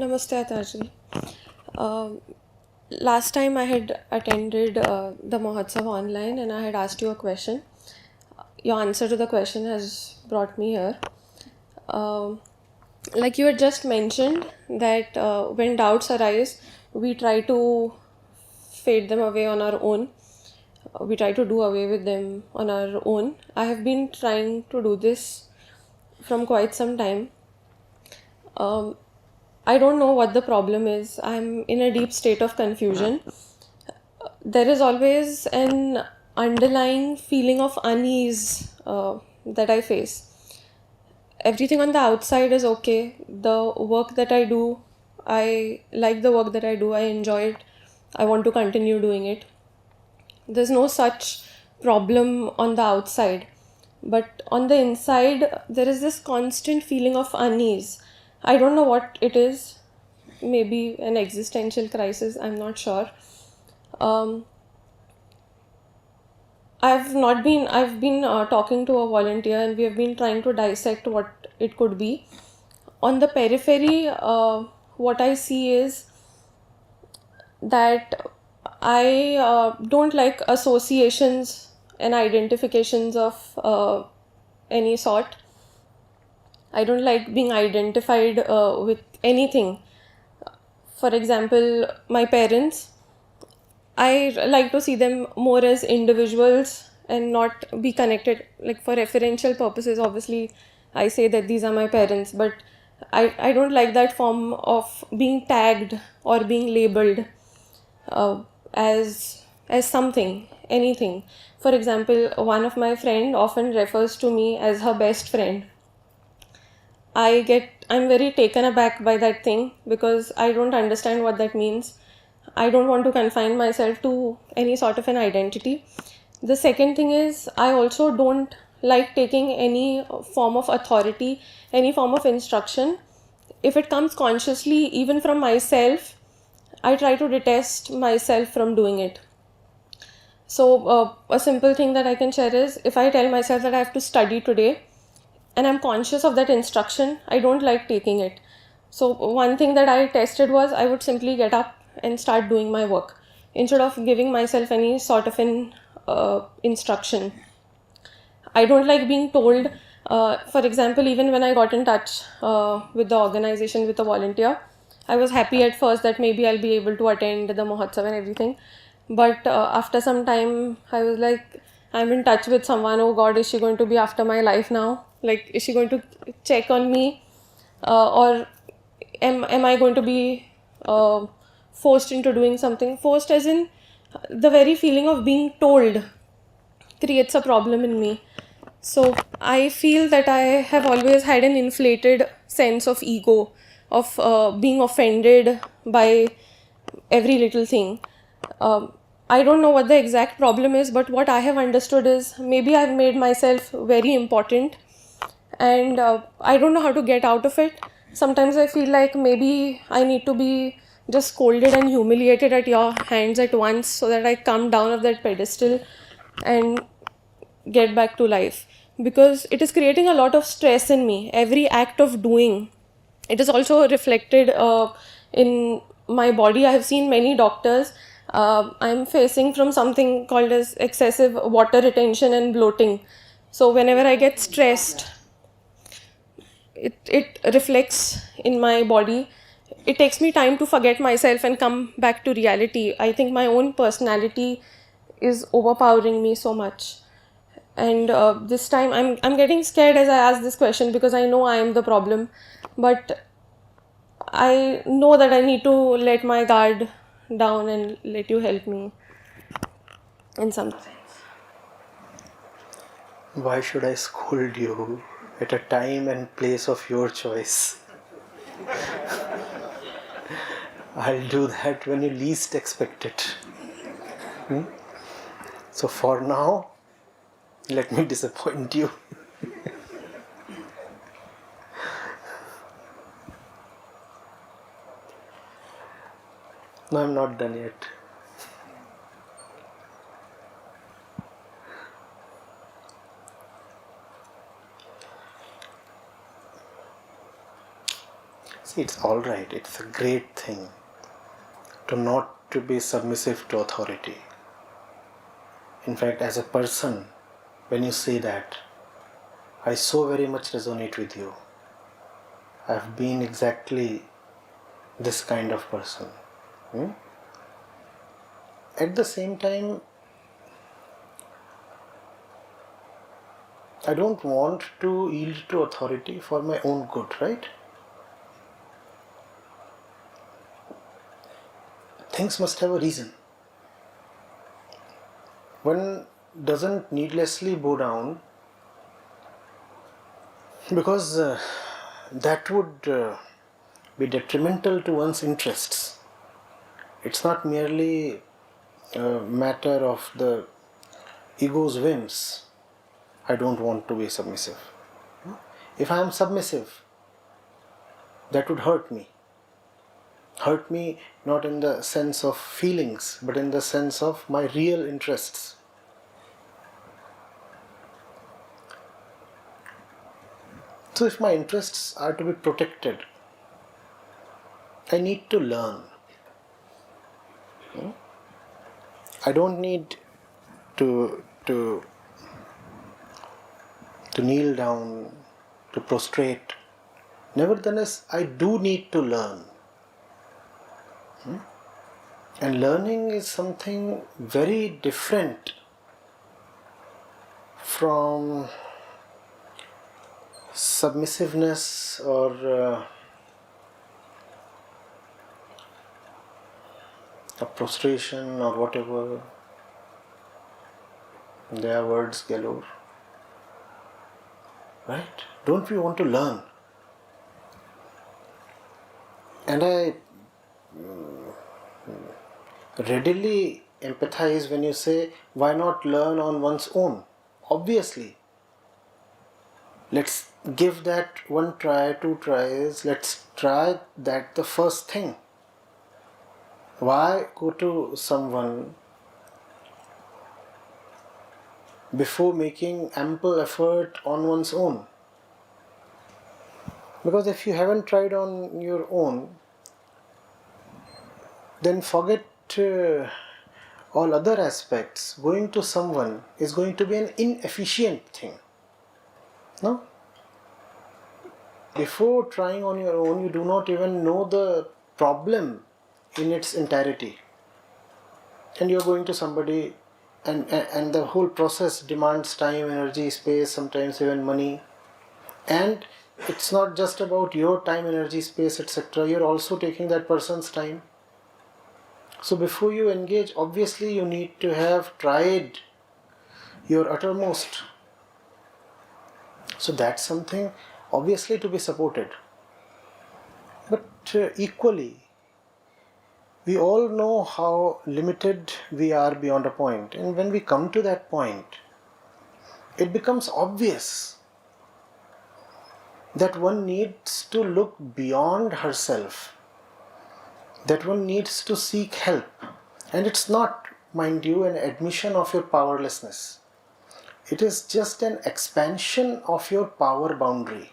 Namaste, Acharya. Last time I had attended the Mahotsav online and I had asked you a question. Your answer to the question has brought me here. Like you had just mentioned that when doubts arise, we try to fade them away on our own. We try to do away with them on our own. I have been trying to do this from quite some time. I don't know what the problem is. I'm in a deep state of confusion. There is always an underlying feeling of unease that I face. Everything on the outside is okay. The work that I do, I like the work that I do, I enjoy it, I want to continue doing it. There's no such problem on the outside. But on the inside, there is this constant feeling of unease. I don't know what it is. Maybe an existential crisis, I'm not sure. I've been talking to a volunteer and we have been trying to dissect what it could be. On the periphery, what I see is that I don't like associations and identifications of any sort. I don't like being identified with anything. For example, my parents, I like to see them more as individuals and not be connected. Like for referential purposes, obviously, I say that these are my parents, but I don't like that form of being tagged or being labeled uh, as something, anything. For example, one of my friend often refers to me as her best friend. I'm very taken aback by that thing because I don't understand what that means. I don't want to confine myself to any sort of an identity. The second thing is, I also don't like taking any form of authority, any form of instruction. If it comes consciously, even from myself, I try to detest myself from doing it. So, a simple thing that I can share is if I tell myself that I have to study today, and I'm conscious of that instruction, I don't like taking it. So one thing that I tested was I would simply get up and start doing my work instead of giving myself any sort of an instruction. I don't like being told, for example, even when I got in touch with the organization, with a volunteer, I was happy at first that maybe I'll be able to attend the Mahotsav and everything. But after some time, I was like, I'm in touch with someone. Oh God, is she going to be after my life now? Like, is she going to check on me? Or am I going to be forced into doing something? Forced as in the very feeling of being told creates a problem in me. So I feel that I have always had an inflated sense of ego, of being offended by every little thing. I don't know what the exact problem is, but what I have understood is maybe I've made myself very important and I don't know how to get out of it. Sometimes I feel like maybe I need to be just scolded and humiliated at your hands at once so that I come down off that pedestal and get back to life, because it is creating a lot of stress in me. Every act of doing, it is also reflected in my body. I have seen many doctors. I'm facing from something called as excessive water retention and bloating. So whenever I get stressed, it reflects in my body. It takes me time to forget myself and come back to reality. I think my own personality is overpowering me so much. And this time I'm getting scared as I ask this question because I know I am the problem, but I know that I need to let my guard down and let you help me in some sense. Why should I scold you at a time and place of your choice? I'll do that when you least expect it. So for now, let me disappoint you. No, I'm not done yet. See, it's alright, it's a great thing to not to be submissive to authority. In fact, as a person, when you say that, I so very much resonate with you. I've been exactly this kind of person. At the same time, I don't want to yield to authority for my own good, right? Things must have a reason. One doesn't needlessly bow down because that would be detrimental to one's interests. It's not merely a matter of the ego's whims. I don't want to be submissive. If I am submissive, that would hurt me. Hurt me not in the sense of feelings, but in the sense of my real interests. So if my interests are to be protected, I need to learn. I don't need to kneel down, to prostrate. Nevertheless, I do need to learn. And learning is something very different from submissiveness or a prostration or whatever. There are words galore. Right? Don't we want to learn? And I readily empathize when you say, why not learn on one's own? Obviously. Let's give that one try, 2 tries. Let's try that the first thing. Why go to someone before making ample effort on one's own? Because if you haven't tried on your own, then forget all other aspects. Going to someone is going to be an inefficient thing. No? Before trying on your own, you do not even know the problem in its entirety. And you're going to somebody and the whole process demands time, energy, space, sometimes even money. And it's not just about your time, energy, space, etc. You're also taking that person's time. So before you engage, obviously you need to have tried your uttermost. So that's something obviously to be supported. But equally, we all know how limited we are beyond a point. And when we come to that point, it becomes obvious that one needs to look beyond herself, that one needs to seek help. And it's not, mind you, an admission of your powerlessness. It is just an expansion of your power boundary.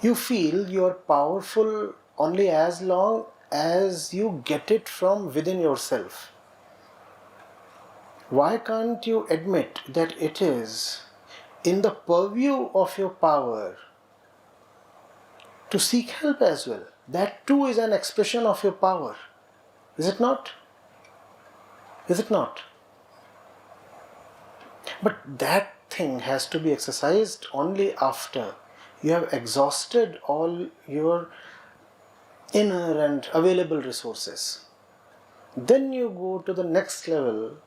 You feel you are powerful only as long as you get it from within yourself. Why can't you admit that it is in the purview of your power to seek help as well? That too is an expression of your power. Is it not? Is it not? But that thing has to be exercised only after you have exhausted all your inner and available resources. Then you go to the next level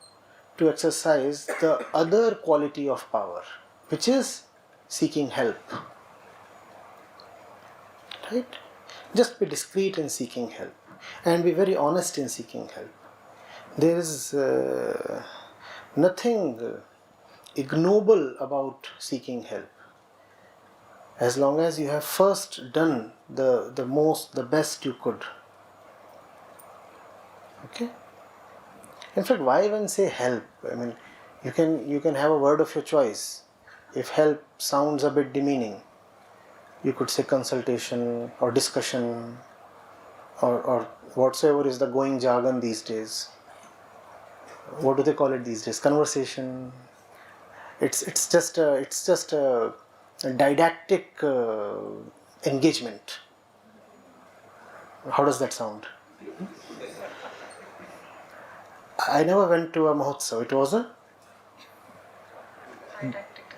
to exercise the other quality of power, which is seeking help. Right? Just be discreet in seeking help and be very honest in seeking help. There is nothing ignoble about seeking help, as long as you have first done the best you could. Okay? In fact, why even say help? I mean, you can have a word of your choice. If help sounds a bit demeaning, you could say consultation or discussion, or whatsoever is the going jargon these days. What do they call it these days? Conversation. It's just a didactic engagement. How does that sound? I never went to a Mahotsav. It was a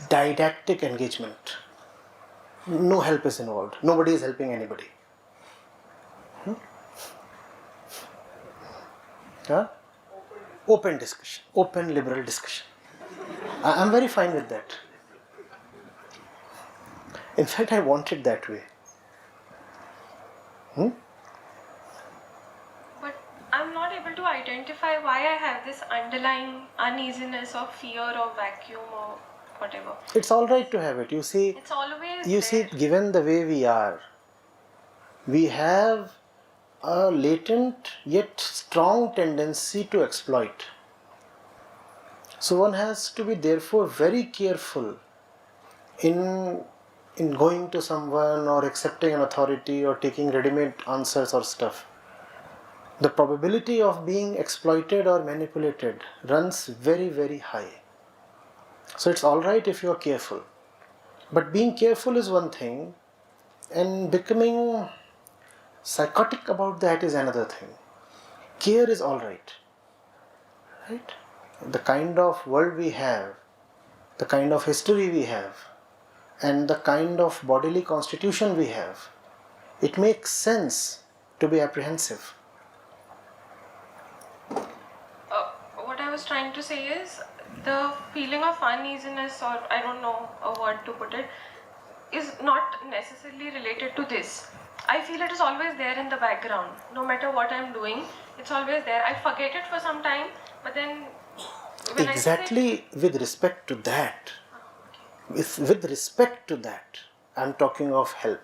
didactic engagement. No help is involved. Nobody is helping anybody. Huh? Open discussion. Open liberal discussion. I'm very fine with that. In fact, I want it that way. But I'm not able to identify why I have this underlying uneasiness or fear or vacuum or whatever. It's all right to have it. You see, It's always you see, there. given the way we are, we have a latent yet strong tendency to exploit. So one has to be therefore very careful in going to someone or accepting an authority or taking ready-made answers or stuff. The probability of being exploited or manipulated runs very, very high. So it's all right if you are careful. But being careful is one thing, and becoming psychotic about that is another thing. Care is all right. Right? The kind of world we have, the kind of history we have, and the kind of bodily constitution we have, it makes sense to be apprehensive. What I was trying to say is the feeling of uneasiness, or I don't know a word to put it, is not necessarily related to this. I feel it is always there in the background. No matter what I'm doing, it's always there. I forget it for some time, but then when Exactly with respect to that, with respect to that, I'm talking of help.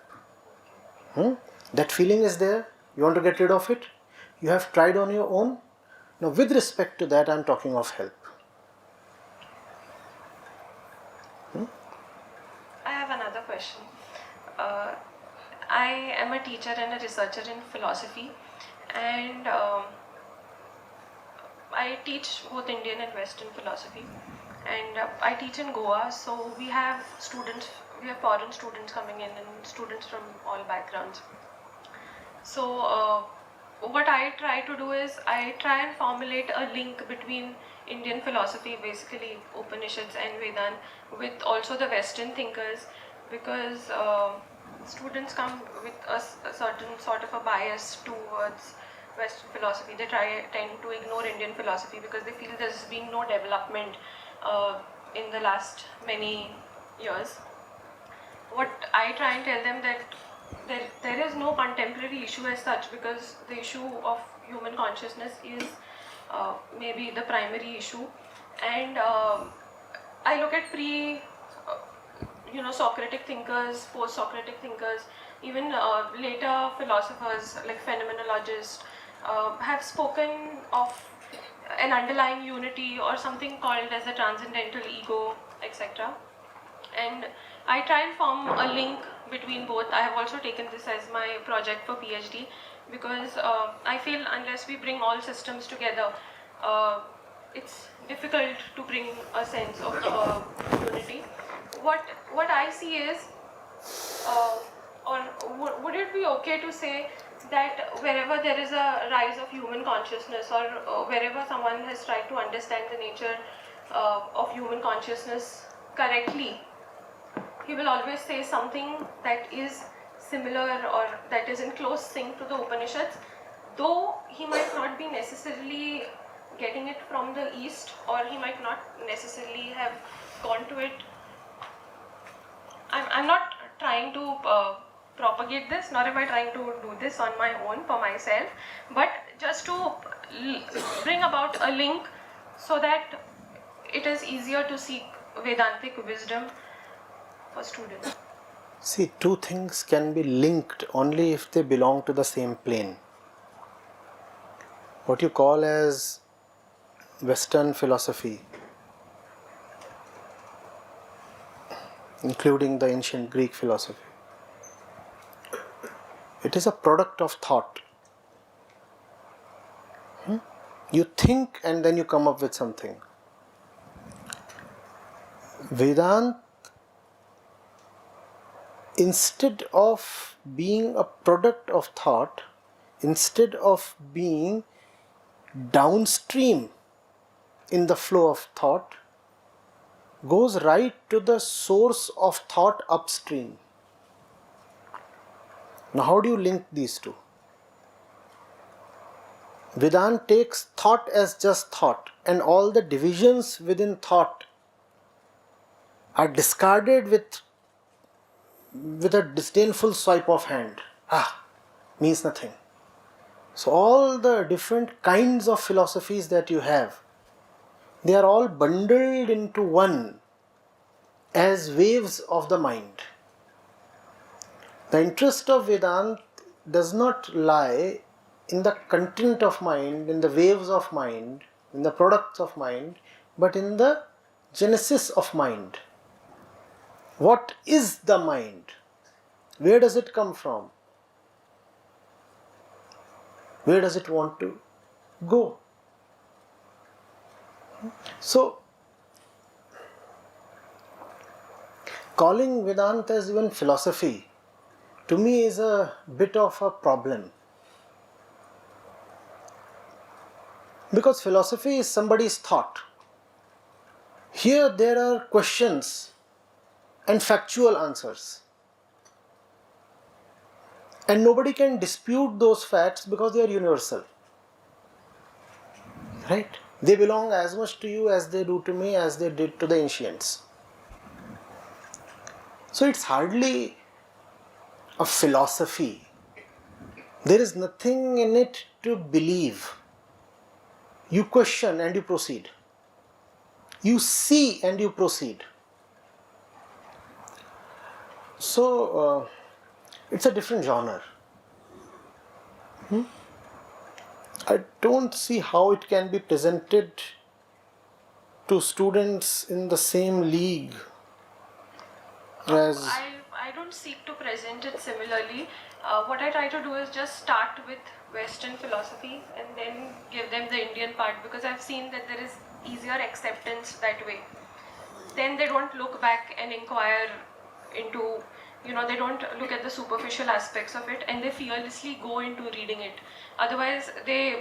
That feeling is there. You want to get rid of it? You have tried on your own. Now, with respect to that, I'm talking of help. I have another question. I am a teacher and a researcher in philosophy, and I teach both Indian and Western philosophy. And I teach in Goa, so we have foreign students coming in and students from all backgrounds. So what I try to do is I try and formulate a link between Indian philosophy, basically Upanishads and Vedanta, with also the Western thinkers, because students come with a certain sort of a bias towards Western philosophy. They tend to ignore Indian philosophy because they feel there's been no development in the last many years. What I try and tell them that there is no contemporary issue as such, because the issue of human consciousness is maybe the primary issue, and I look at Socratic thinkers, post-Socratic thinkers, even later philosophers like phenomenologists have spoken of an underlying unity or something called as a transcendental ego, etc. And I try and form a link between both. I have also taken this as my project for PhD, because I feel unless we bring all systems together, it's difficult to bring a sense of unity. What I see is, or would it be okay to say that wherever there is a rise of human consciousness, or wherever someone has tried to understand the nature of human consciousness correctly, he will always say something that is similar or that is in close sync to the Upanishads, though he might not be necessarily getting it from the East, or he might not necessarily have gone to it. I'm not trying to propagate this, nor am I trying to do this on my own for myself, but just to bring about a link so that it is easier to seek Vedantic wisdom for students. See, two things can be linked only if they belong to the same plane. What you call as Western philosophy, including the ancient Greek philosophy, It is a product of thought. You think and then you come up with something. Vedanta, instead of being a product of thought, instead of being downstream in the flow of thought, goes right to the source of thought upstream. Now, how do you link these two? Vedanta takes thought as just thought, and all the divisions within thought are discarded with a disdainful swipe of hand. Means nothing. So all the different kinds of philosophies that you have, they are all bundled into one as waves of the mind. The interest of Vedanta does not lie in the content of mind, in the waves of mind, in the products of mind, but in the genesis of mind. What is the mind? Where does it come from? Where does it want to go? So, calling Vedanta as even philosophy, to me, is a bit of a problem. Because philosophy is somebody's thought. Here there are questions and factual answers. And nobody can dispute those facts because they are universal. Right? They belong as much to you as they do to me, as they did to the ancients. So it's hardly a philosophy. There is nothing in it to believe. You question and you proceed. You see and you proceed. So, it's a different genre. I don't see how it can be presented to students in the same league as... I don't seek to present it similarly. What I try to do is just start with Western philosophy and then give them the Indian part, because I've seen that there is easier acceptance that way. Then they don't look back and inquire into, they don't look at the superficial aspects of it, and they fearlessly go into reading it. Otherwise,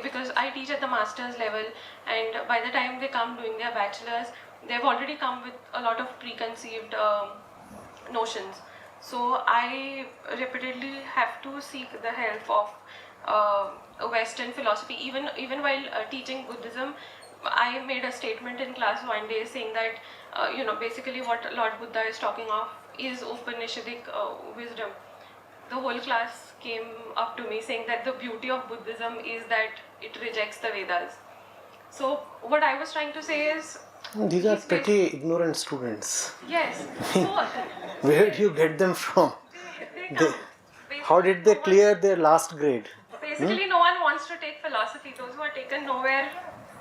because I teach at the master's level, and by the time they come doing their bachelor's, they've already come with a lot of preconceived notions. So I repeatedly have to seek the help of Western philosophy. Even while teaching Buddhism, I made a statement in class one day saying that basically what Lord Buddha is talking of is Upanishadic wisdom. The whole class came up to me saying that the beauty of Buddhism is that it rejects the Vedas. So what I was trying to say is, these are pretty ignorant students. Yes. So, where do you get them from? How did they clear their last grade? Basically, no one wants to take philosophy. Those who are taken nowhere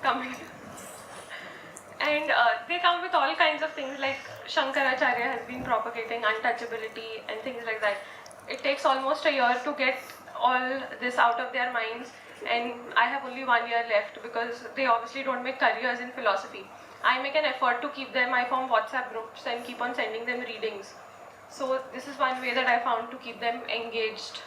come in. And they come with all kinds of things, like Shankaracharya has been propagating untouchability and things like that. It takes almost a year to get all this out of their minds, and I have only 1 year left because they obviously don't make careers in philosophy. I make an effort to keep them. I form WhatsApp groups and keep on sending them readings. So this is one way that I found to keep them engaged.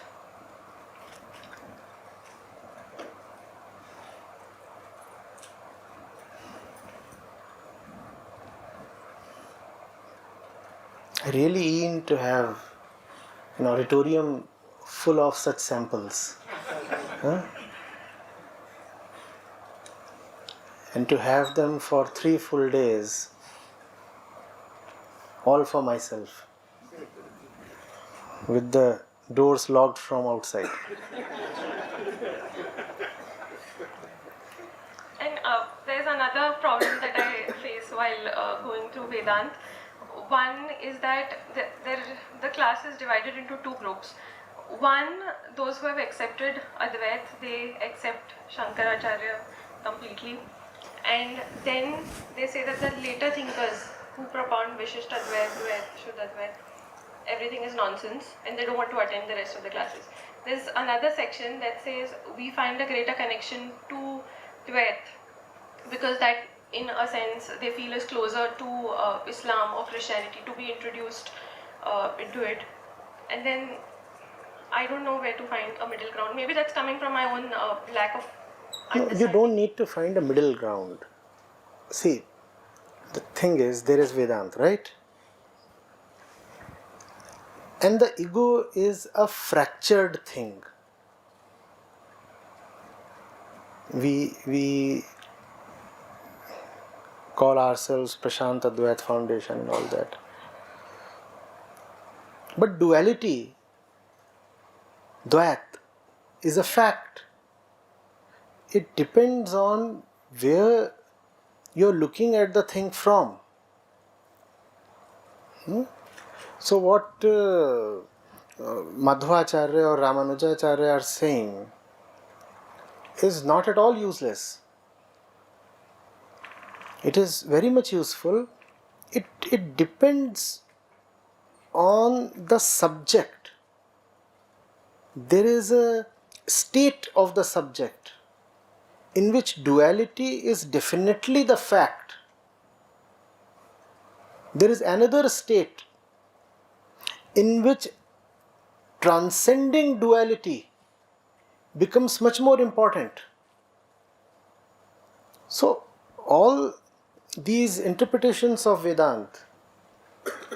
I really aim to have an auditorium full of such samples. And to have them for 3 full days, all for myself, with the doors locked from outside. And there's another problem that I face while going through Vedanta. One is that the class is divided into 2 groups. One, those who have accepted Advait, they accept Shankaracharya completely. And then they say that the later thinkers who propound Vishisht Advait, Dvait, Shuddha Advait, everything is nonsense, and they don't want to attend the rest of the classes. there's another section that says we find a greater connection to Dvait because that in a sense they feel is closer to Islam or Christianity to be introduced into it. And then I don't know where to find a middle ground. Maybe that's coming from my own lack of No, understanding. you don't need to find a middle ground. See, the thing is, there is Vedanta, right? And the ego is a fractured thing. We call ourselves Prashant Advait Foundation and all that. But duality, Dvait, is a fact. It depends on where you're looking at the thing from. So what Madhvacharya or Ramanujacharya are saying is not at all useless. It is very much useful. It depends on the subject. There is a state of the subject in which duality is definitely the fact. There is another state in which transcending duality becomes much more important. So, all these interpretations of Vedanta,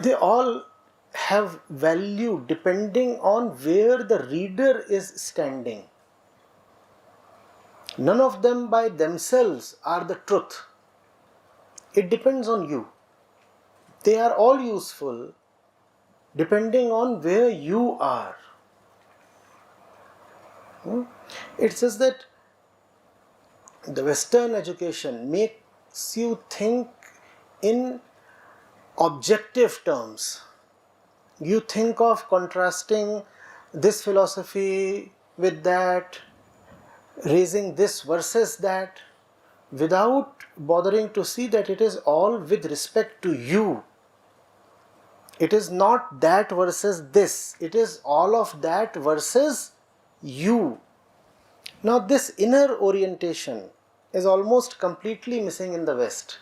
they all have value depending on where the reader is standing. None of them by themselves are the truth. It depends on you. They are all useful depending on where you are. It's just that the Western education makes you think in objective terms. You think of contrasting this philosophy with that, raising this versus that, without bothering to see that it is all with respect to you. It is not that versus this. It is all of that versus you. Now this inner orientation is almost completely missing in the West,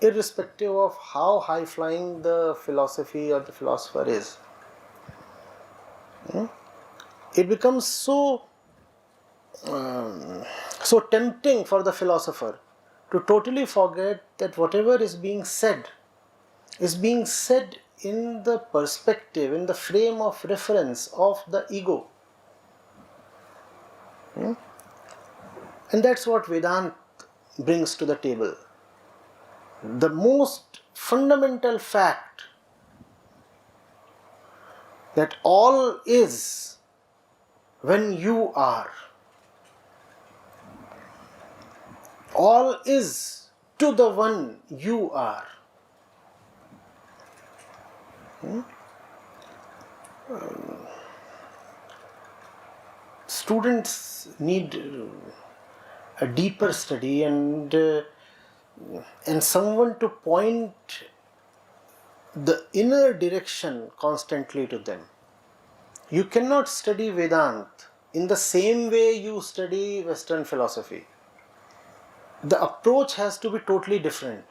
irrespective of how high-flying the philosophy or the philosopher is. It becomes so tempting for the philosopher to totally forget that whatever is being said in the perspective, in the frame of reference of the ego. And that's what Vedanta brings to the table. The most fundamental fact that all is when you are. All is to the one you are. Students need a deeper study and someone to point the inner direction constantly to them. You cannot study Vedanta in the same way you study Western philosophy. The approach has to be totally different.